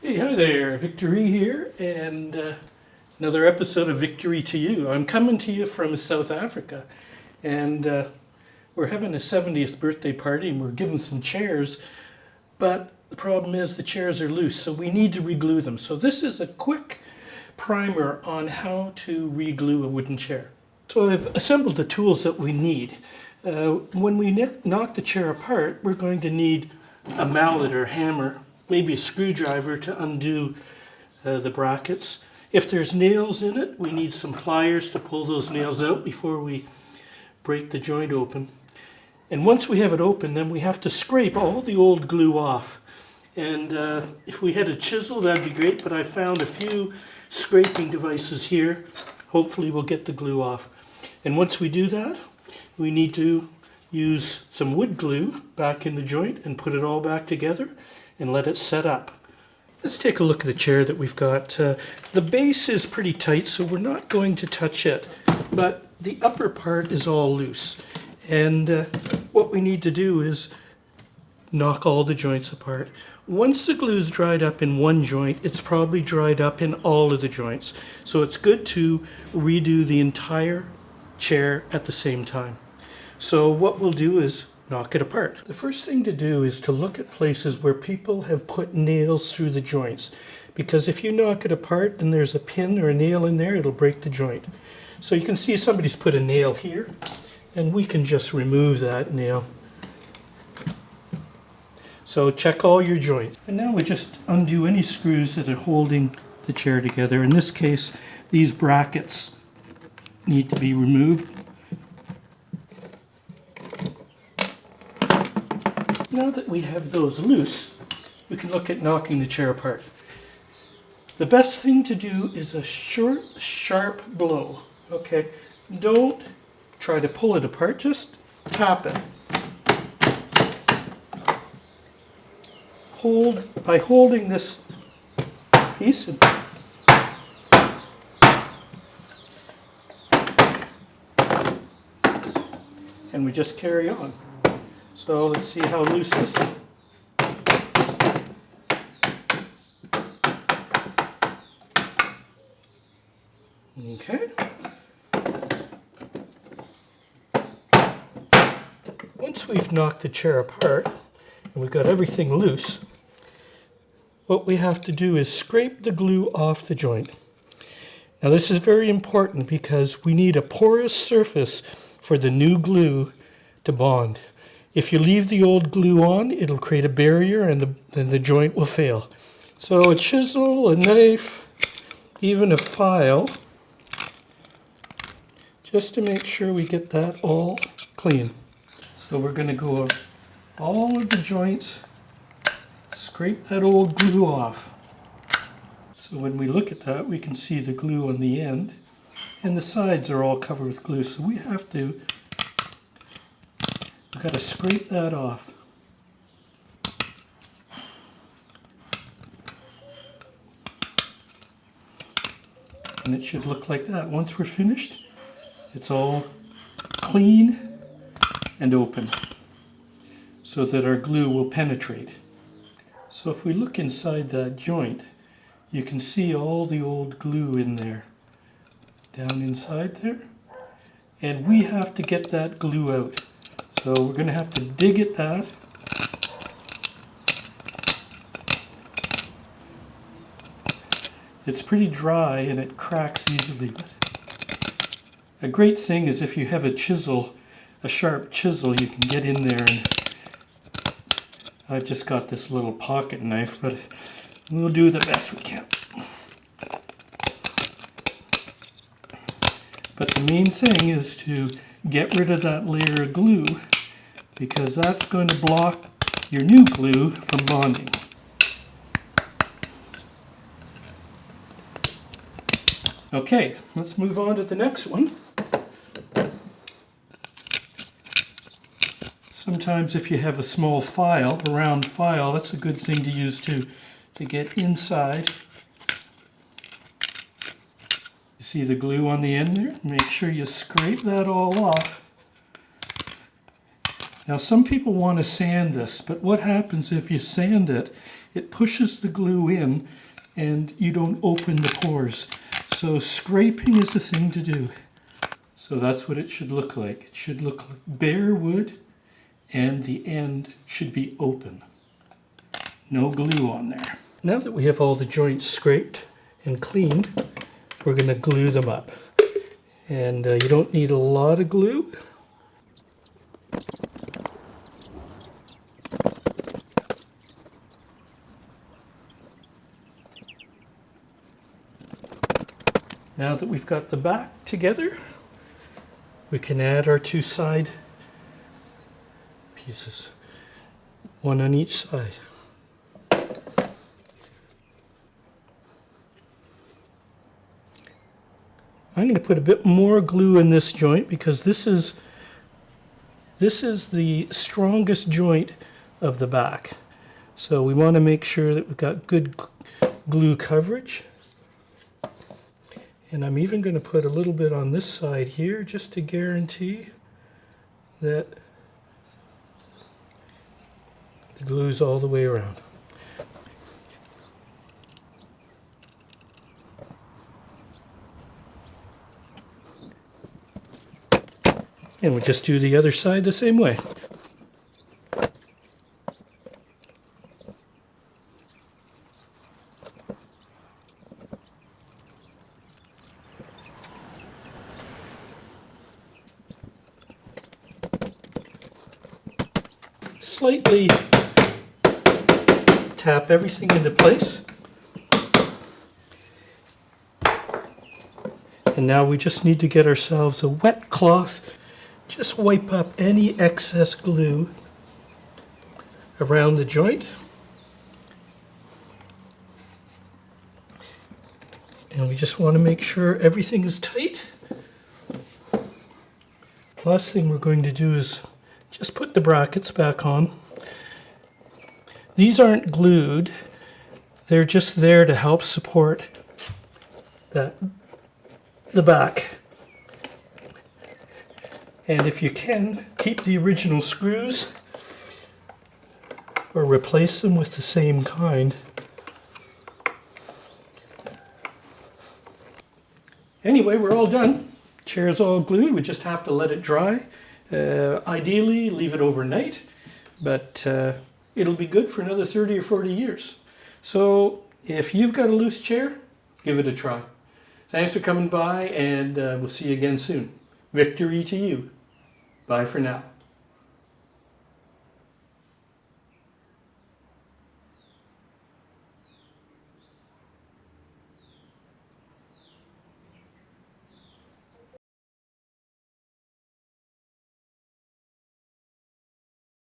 Hey, hi there, Victory here, and another episode of Victory to You. I'm coming to you from South Africa, and we're having a 70th birthday party, and we're giving some chairs, but the problem is the chairs are loose, so we need to reglue them. So this is a quick primer on how to reglue a wooden chair. So I've assembled the tools that we need. When we knock the chair apart, we're going to need a mallet or hammer, maybe a screwdriver to undo the brackets. If there's nails in it, we need some pliers to pull those nails out before we break the joint open. And once we have it open, then we have to scrape all the old glue off. And if we had a chisel, that'd be great, but I found a few scraping devices here. Hopefully we'll get the glue off. And once we do that, we need to use some wood glue back in the joint and put it all back together and let it set up. Let's take a look at the chair that we've got. The base is pretty tight, so we're not going to touch it, but the upper part is all loose. And what we need to do is knock all the joints apart. Once the glue's dried up in one joint, it's probably dried up in all of the joints. So it's good to redo the entire chair at the same time. So what we'll do is knock it apart. The first thing to do is to look at places where people have put nails through the joints, because if you knock it apart and there's a pin or a nail in there, it'll break the joint. So you can see somebody's put a nail here, and we can just remove that nail. So check all your joints. And now we just undo any screws that are holding the chair together. In this case, these brackets need to be removed. Now that we have those loose, we can look at knocking the chair apart. The best thing to do is a short, sharp blow. Okay, don't try to pull it apart, just tap it. By holding this piece, and we just carry on. So let's see how loose this is. Okay. Once we've knocked the chair apart and we've got everything loose, what we have to do is scrape the glue off the joint. Now this is very important because we need a porous surface for the new glue to bond. If you leave the old glue on, it'll create a barrier and then the joint will fail. So a chisel, a knife, even a file, just to make sure we get that all clean. So we're going to go all of the joints, scrape that old glue off. So when we look at that, we can see the glue on the end, and the sides are all covered with glue. So we've got to scrape that off. And it should look like that. Once we're finished, it's all clean and open so that our glue will penetrate. So if we look inside that joint, you can see all the old glue in there, down inside there. And we have to get that glue out. So we're going to have to dig at that. It's pretty dry and it cracks easily. A great thing is if you have a chisel, a sharp chisel, you can get in there, and I've just got this little pocket knife, but we'll do the best we can. But the main thing is to get rid of that layer of glue, because that's going to block your new glue from bonding. Okay, let's move on to the next one. Sometimes if you have a small file, a round file, that's a good thing to use to get inside. You see the glue on the end there? Make sure you scrape that all off. Now some people want to sand this, but what happens if you sand it it pushes the glue in and you don't open the pores. So scraping is the thing to do. So that's what it should look like. It should look like bare wood and the end should be open. No glue on there. Now that we have all the joints scraped and cleaned, we're going to glue them up. And you don't need a lot of glue. Now that we've got the back together, we can add our two side pieces, one on each side. I'm going to put a bit more glue in this joint because this is the strongest joint of the back. So we want to make sure that we've got good glue coverage. And I'm even going to put a little bit on this side here just to guarantee that the glue's all the way around. And we'll just do the other side the same way. Slightly tap everything into place. And now we just need to get ourselves a wet cloth. Just wipe up any excess glue around the joint. And we just want to make sure everything is tight. Last thing we're going to do is just put the brackets back on. These aren't glued. They're just there to help support the back. And if you can, keep the original screws or replace them with the same kind. Anyway, we're all done. Chair's all glued. We just have to let it dry. Ideally, leave it overnight, but it'll be good for another 30 or 40 years. So if you've got a loose chair, give it a try. Thanks for coming by, and we'll see you again soon. Victory to you. Bye for now.